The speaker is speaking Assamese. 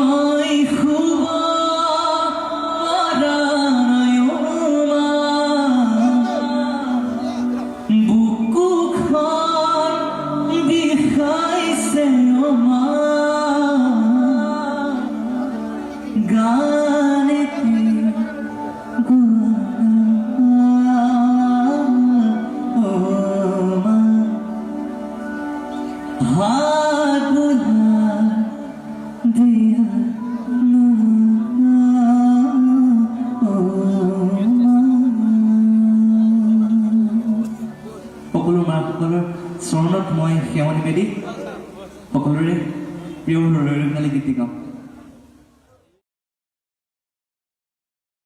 তই শুব বুকুখন বিষাইছে মা গানেতে হাত বোলা দিয়া সকলো মাসকলৰ চৰণত মই সেৱা নিবেদি সকলোৰে প্ৰিয় হৃদয়ৰে গীত গাম।